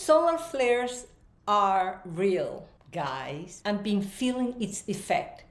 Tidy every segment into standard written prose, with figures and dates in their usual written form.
Solar flares are real, guys. I've been feeling its effect.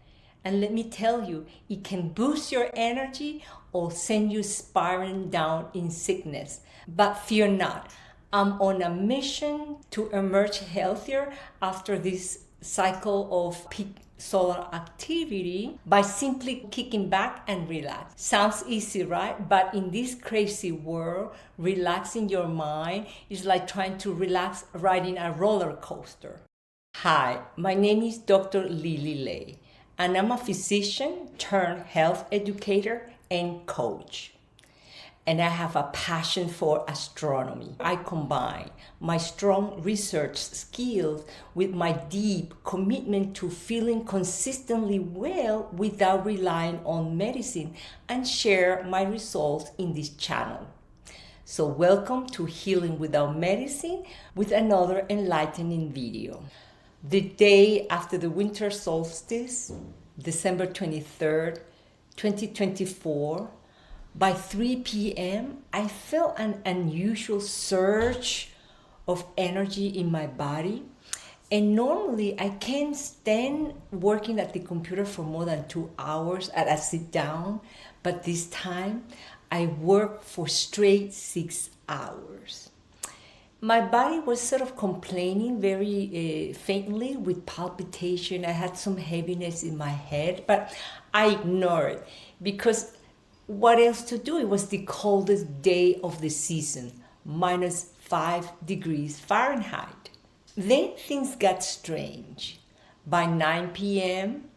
And let me tell you, it can boost your energy or send you spiraling down in sickness. But fear not. I'm on a mission to emerge healthier after this cycle of peak solar activity by simply kicking back and relax. Sounds easy, right? But in this crazy world, relaxing your mind is like trying to relax riding a roller coaster. Hi, my name is Dr. Lily Lay, and I'm a physician turned health educator and coach. And I have a passion for astronomy. I combine my strong research skills with my deep commitment to feeling consistently well without relying on medicine and share my results in this channel. So welcome to Healing Without Medicine with another enlightening video. The day after the winter solstice, December 23rd, 2024, by 3 p.m., I felt an unusual surge of energy in my body. And normally I can't stand working at the computer for more than 2 hours at a sit down. But this time I worked for straight 6 hours. My body was sort of complaining very faintly with palpitation. I had some heaviness in my head, but I ignored it because what else to do? It was the coldest day of the season, -5 degrees Fahrenheit. Then things got strange. By 9 p.m.,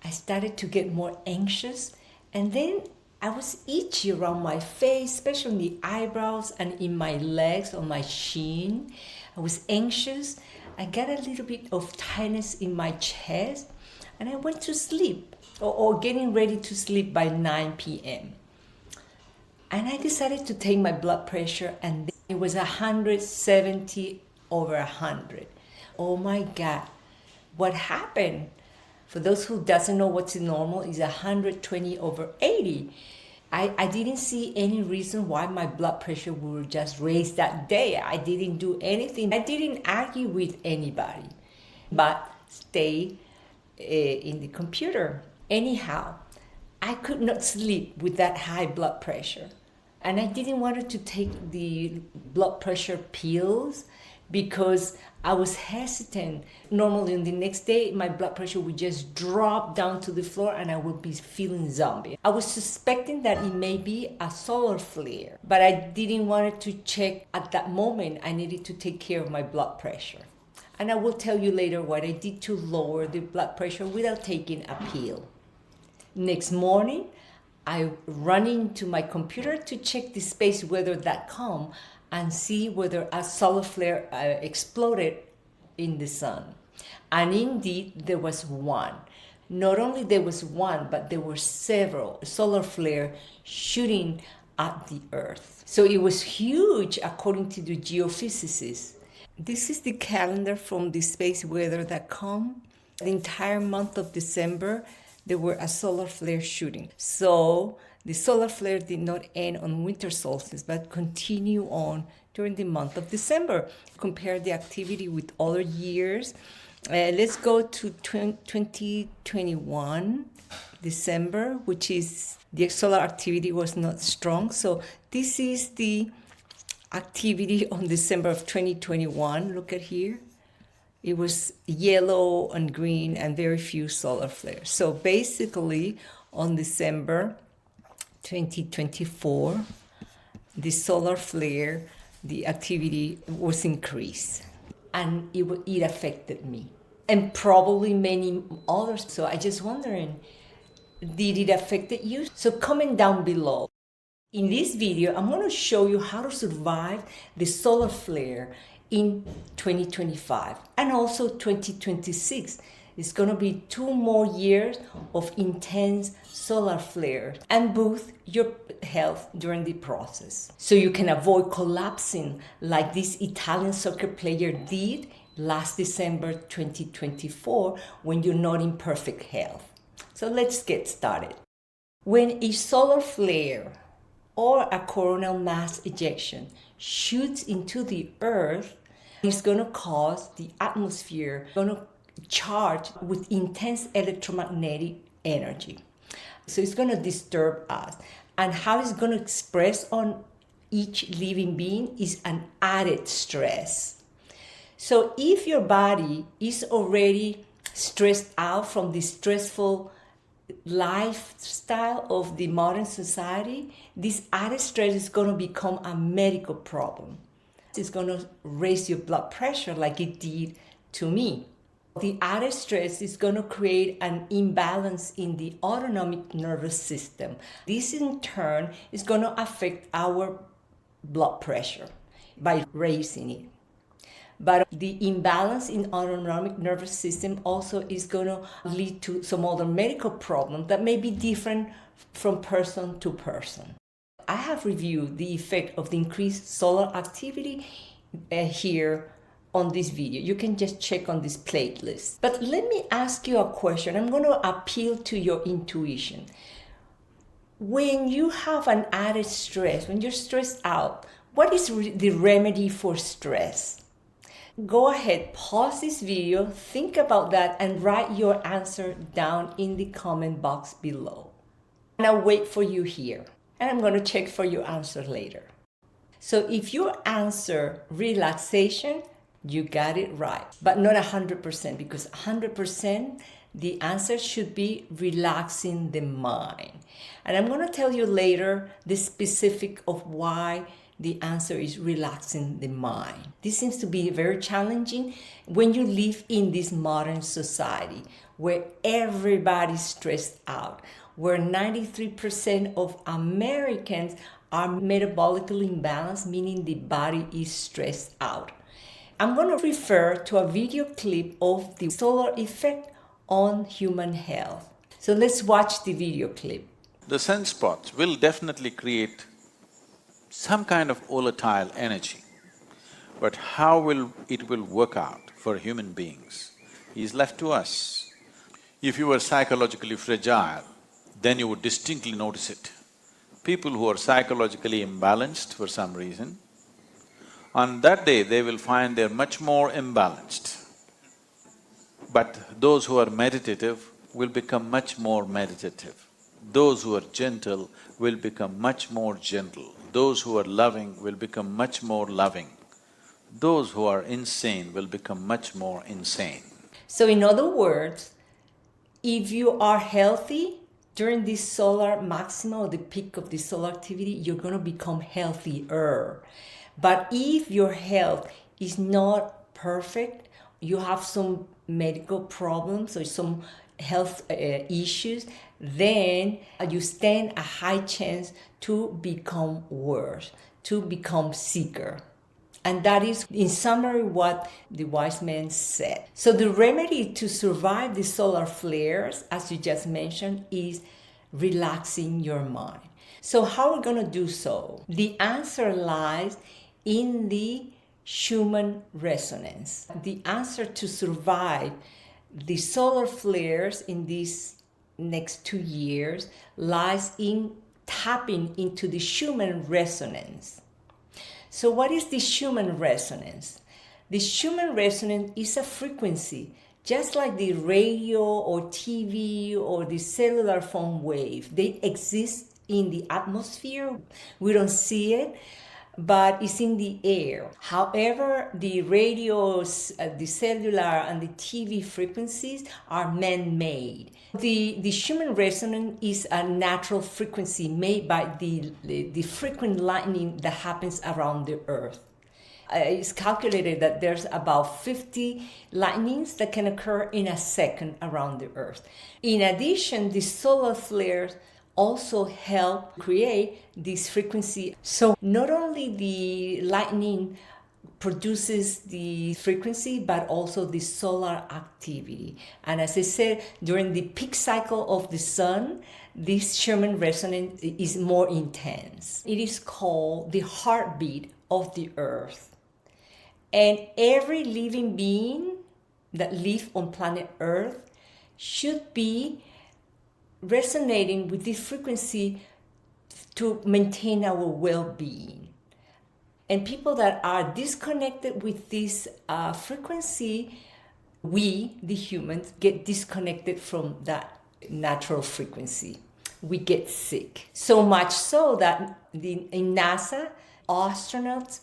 I started to get more anxious, and then I was itchy around my face, especially in the eyebrows and in my legs, on my shin. I was anxious. I got a little bit of tightness in my chest, and I went to sleep or getting ready to sleep by 9 p.m. And I decided to take my blood pressure, and it was 170/100. Oh my God, what happened? For those who doesn't know what's normal, is 120/80. I didn't see any reason why my blood pressure would just raise that day. I didn't do anything. I didn't argue with anybody, but stay in the computer. Anyhow, I could not sleep with that high blood pressure. And I didn't want to take the blood pressure pills because I was hesitant. Normally on the next day, my blood pressure would just drop down to the floor and I would be feeling zombie. I was suspecting that it may be a solar flare, but I didn't want to check at that moment. I needed to take care of my blood pressure. And I will tell you later what I did to lower the blood pressure without taking a pill. Next morning, I run into my computer to check the spaceweather.com and see whether a solar flare exploded in the sun. And indeed, there was one. Not only there was one, but there were several solar flares shooting at the Earth. So it was huge, according to the geophysicists. This is the calendar from the spaceweather.com. The entire month of December, there were a solar flare shooting. So the solar flare did not end on winter solstice, but continue on during the month of December. Compare the activity with other years. Let's go to 2021, December, which is the solar activity was not strong. So this is the activity on December of 2021. Look at here. It was yellow and green and very few solar flares. So basically on December 2024, the solar flare, the activity was increased, and it affected me and probably many others. So I just wondering, did it affect you? So comment down below. In this video, I'm going to show you how to survive the solar flare in 2025 and also 2026. It's going to be 2 more years of intense solar flares and boost your health during the process. So you can avoid collapsing like this Italian soccer player did last December 2024 when you're not in perfect health. So let's get started. When a solar flare or a coronal mass ejection shoots into the Earth, It's going to cause the atmosphere, going to charge with intense electromagnetic energy. So it's going to disturb us. And how it's going to express on each living being is an added stress. So if your body is already stressed out from the stressful lifestyle of the modern society, this added stress is going to become a medical problem. It's going to raise your blood pressure like it did to me. The added stress is going to create an imbalance in the autonomic nervous system. This in turn is going to affect our blood pressure by raising it. But the imbalance in autonomic nervous system also is going to lead to some other medical problems that may be different from person to person. I have reviewed the effect of the increased solar activity here on this video. You can just check on this playlist. But let me ask you a question. I'm going to appeal to your intuition. When you have an added stress, when you're stressed out, what is the remedy for stress? Go ahead, pause this video, think about that, and write your answer down in the comment box below. And I'll wait for you here. And I'm going to check for your answer later. So if you answer relaxation, you got it right, but not 100%, because 100% the answer should be relaxing the mind. And I'm going to tell you later the specific of why the answer is relaxing the mind. This seems to be very challenging when you live in this modern society where everybody's stressed out, where 93% of Americans are metabolically imbalanced, meaning the body is stressed out. I'm going to refer to a video clip of the solar effect on human health. So let's watch the video clip. The sunspots will definitely create some kind of volatile energy, but how it will work out for human beings is left to us. If you were psychologically fragile, then you would distinctly notice it. People who are psychologically imbalanced for some reason, on that day they will find they're much more imbalanced. But those who are meditative will become much more meditative. Those who are gentle will become much more gentle. Those who are loving will become much more loving. Those who are insane will become much more insane. So in other words, if you are healthy during this solar maxima or the peak of the solar activity, you're going to become healthier. But if your health is not perfect, you have some medical problems or some health issues, then you stand a high chance to become worse, to become sicker. And that is, in summary, what the wise men said. So the remedy to survive the solar flares, as you just mentioned, is relaxing your mind. So how are we going to do so? The answer lies in the Schumann resonance. The answer to survive the solar flares in these next 2 years lies in tapping into the Schumann resonance. So what is the Schumann resonance? The Schumann resonance is a frequency, just like the radio or TV or the cellular phone wave. They exist in the atmosphere. We don't see it, but it's in the air. However, the radios, the cellular and the TV frequencies are man-made. The Schumann resonance is a natural frequency made by the frequent lightning that happens around the Earth. It's calculated that there's about 50 lightnings that can occur in a second around the Earth. In addition, the solar flares also help create this frequency. So not only the lightning produces the frequency, but also the solar activity. And as I said, during the peak cycle of the sun, this Schumann resonance is more intense. It is called the heartbeat of the Earth. And every living being that lives on planet Earth should be resonating with this frequency to maintain our well-being. And people that are disconnected with this frequency, we, the humans, get disconnected from that natural frequency. We get sick. So much so that in NASA, astronauts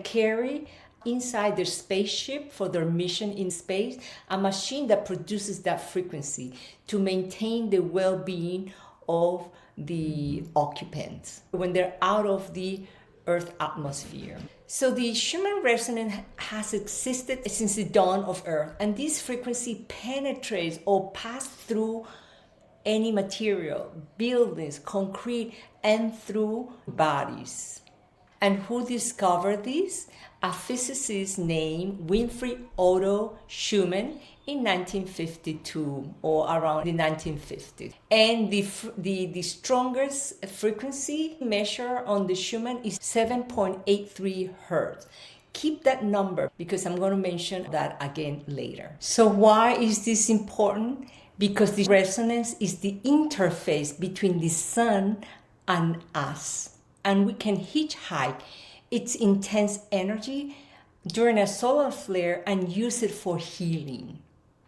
carry inside their spaceship for their mission in space a machine that produces that frequency to maintain the well-being of the occupants when they're out of the Earth atmosphere. So the Schumann resonance has existed since the dawn of Earth, and this frequency penetrates or passes through any material, buildings, concrete, and through bodies. And who discovered this? A physicist named Winfried Otto Schumann in 1952 or around the 1950s. And the strongest frequency measured on the Schumann is 7.83 hertz. Keep that number because I'm going to mention that again later. So why is this important? Because the resonance is the interface between the sun and us. And we can hitchhike its intense energy during a solar flare and use it for healing.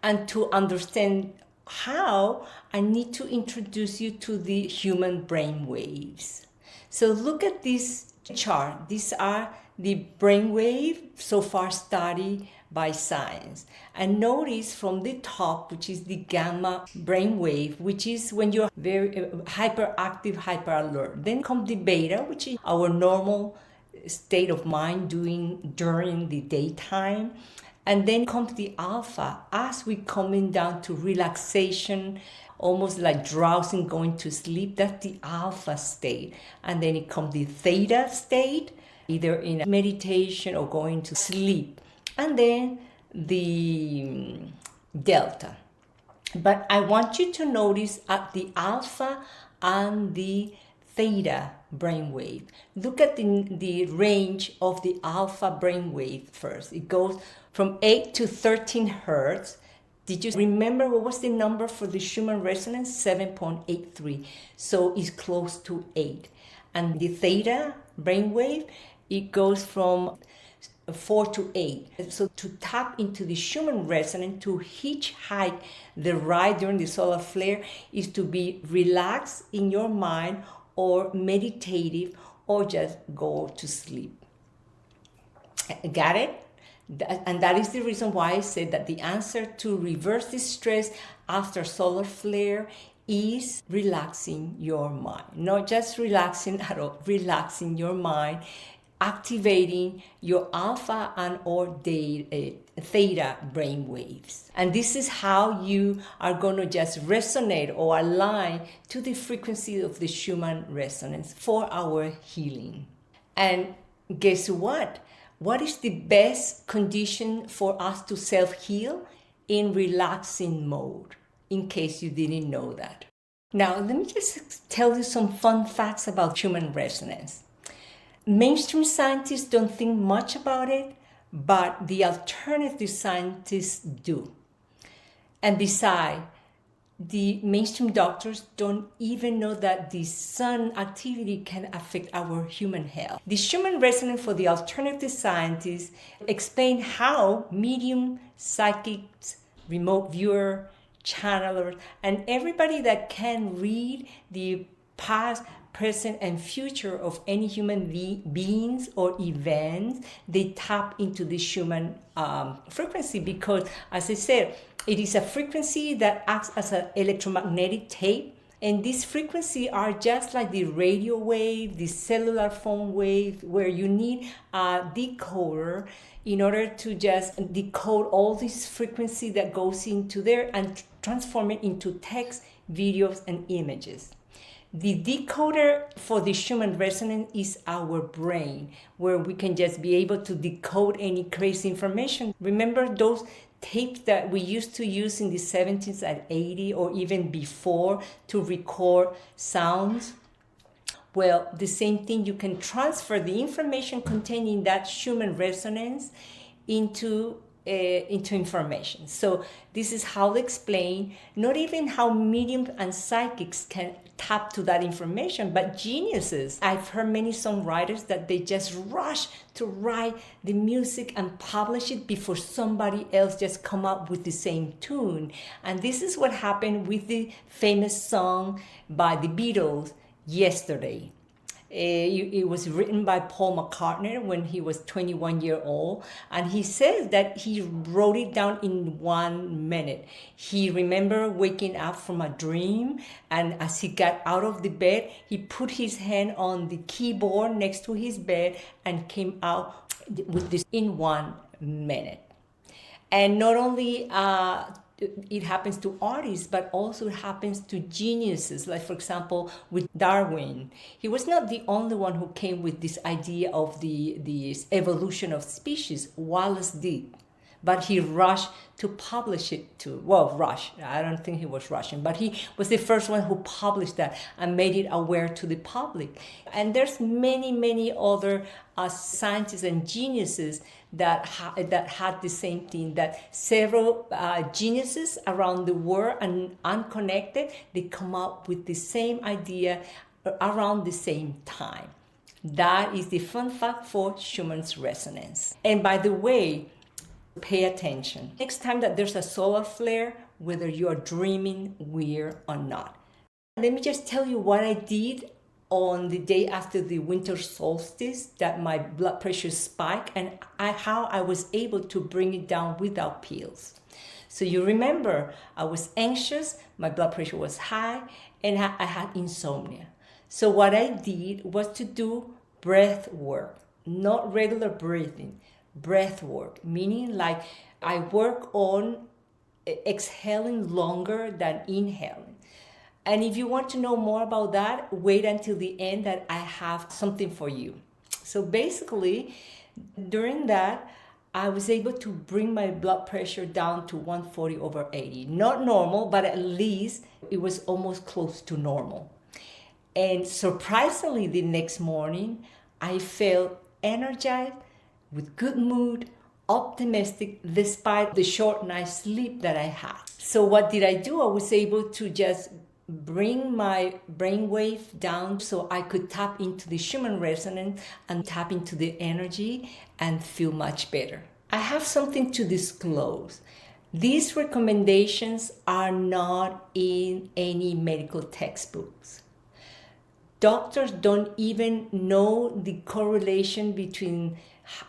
And to understand how, I need to introduce you to the human brain waves. So look at this chart. These are the brain wave so far studied by science. And notice from the top, which is the gamma brain wave, which is when you're very hyperactive, hyper alert. Then comes the beta, which is our normal state of mind during the daytime. And then comes the alpha as we coming down to relaxation, almost like drowsing, going to sleep. That's the alpha state. And then it comes the theta state, either in meditation or going to sleep. And then the delta. But I want you to notice at the alpha and the theta brainwave. Look at the range of the alpha brainwave first. It goes from 8 to 13 hertz. Did you remember what was the number for the Schumann resonance? 7.83. So it's close to 8. And the theta brainwave, it goes from 4 to 8. So to tap into the Schumann resonance, to hitchhike the ride during the solar flare, is to be relaxed in your mind or meditative or just go to sleep. Got it? And that is the reason why I said that the answer to reverse this stress after solar flare is relaxing your mind. Not just relaxing at all, relaxing your mind, activating your alpha and or theta brain waves. And this is how you are going to just resonate or align to the frequency of the Schumann resonance for our healing. And guess what? What is the best condition for us to self-heal? In relaxing mode, in case you didn't know that. Now, let me just tell you some fun facts about Schumann resonance. Mainstream scientists don't think much about it, but the alternative scientists do. And besides, the mainstream doctors don't even know that the sun activity can affect our human health. The Schumann resonance for the alternative scientists explain how medium, psychics, remote viewer, channelers, and everybody that can read the past, present, and future of any human beings or events, they tap into the Schumann frequency because, as I said, it is a frequency that acts as an electromagnetic tape. And these frequencies are just like the radio wave, the cellular phone wave, where you need a decoder in order to just decode all this frequency that goes into there and transform it into text, videos, and images. The decoder for the Schumann resonance is our brain, where we can just be able to decode any crazy information. Remember those tapes that we used to use in the 70s and 80s or even before to record sounds? Well, the same thing, you can transfer the information contained in that Schumann resonance into into information. So this is how they explain not even how mediums and psychics can tap to that information, but geniuses. I've heard many songwriters that they just rush to write the music and publish it before somebody else just come up with the same tune. And this is what happened with the famous song by the Beatles, Yesterday. It was written by Paul McCartney when he was 21 years old, and he says that he wrote it down in 1 minute. He remembered waking up from a dream, and as he got out of the bed, he put his hand on the keyboard next to his bed and came out with this in 1 minute. And not only it happens to artists, but also it happens to geniuses. Like, for example, with Darwin. He was not the only one who came with this idea of the evolution of species. Wallace did. But he rushed to publish it too. Well, rush. I don't think he was rushing, but he was the first one who published that and made it aware to the public. And there's many other scientists and geniuses that had the same thing, that several geniuses around the world and unconnected, they come up with the same idea around the same time. That is the fun fact for Schumann's resonance. And by the way, pay attention. Next time that there's a solar flare, whether you're dreaming weird or not. Let me just tell you what I did on the day after the winter solstice, that my blood pressure spiked, and how I was able to bring it down without pills. So you remember, I was anxious, my blood pressure was high, and I had insomnia. So what I did was to do breath work, not regular breathing. Breath work, meaning like I work on exhaling longer than inhaling. And if you want to know more about that, wait until the end, that I have something for you. So basically, during that, I was able to bring my blood pressure down to 140/80. Not normal, but at least it was almost close to normal. And surprisingly, the next morning, I felt energized, with good mood, optimistic, despite the short night's sleep that I had. So what did I do? I was able to just bring my brainwave down so I could tap into the Schumann resonance and tap into the energy and feel much better. I have something to disclose. These recommendations are not in any medical textbooks. Doctors don't even know the correlation between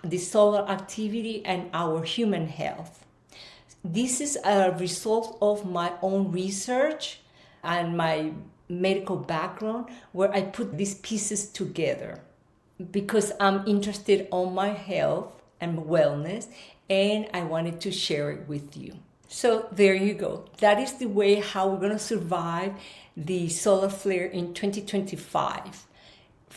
the solar activity and our human health. This is a result of my own research and my medical background, where I put these pieces together because I'm interested on my health and wellness, and I wanted to share it with you. So there you go. That is the way how we're going to survive the solar flare in 2025,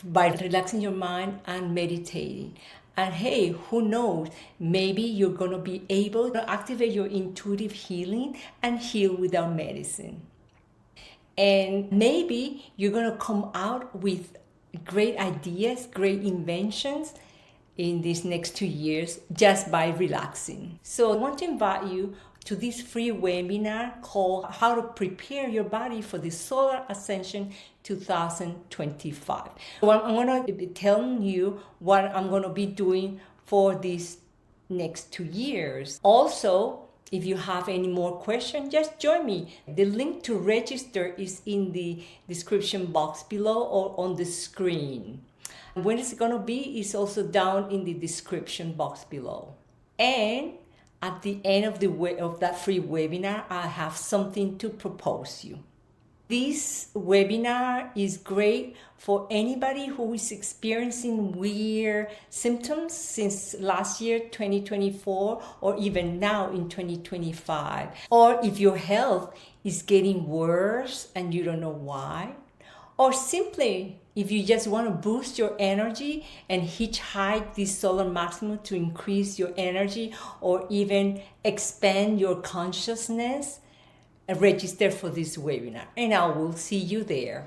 by relaxing your mind and meditating. And hey, who knows, maybe you're going to be able to activate your intuitive healing and heal without medicine. And maybe you're going to come out with great ideas, great inventions in these next 2 years just by relaxing. So I want to invite you to this free webinar called How to Prepare Your Body for the Solar Ascension 2025. So I'm going to be telling you what I'm going to be doing for these next 2 years. Also, if you have any more questions, just join me. The link to register is in the description box below or on the screen. When it's going to be is also down in the description box below. And at the end of that free webinar, I have something to propose you. This webinar is great for anybody who is experiencing weird symptoms since last year, 2024, or even now in 2025. Or if your health is getting worse and you don't know why. Or simply, if you just want to boost your energy and hitchhike this solar maximum to increase your energy or even expand your consciousness, register for this webinar. And I will see you there.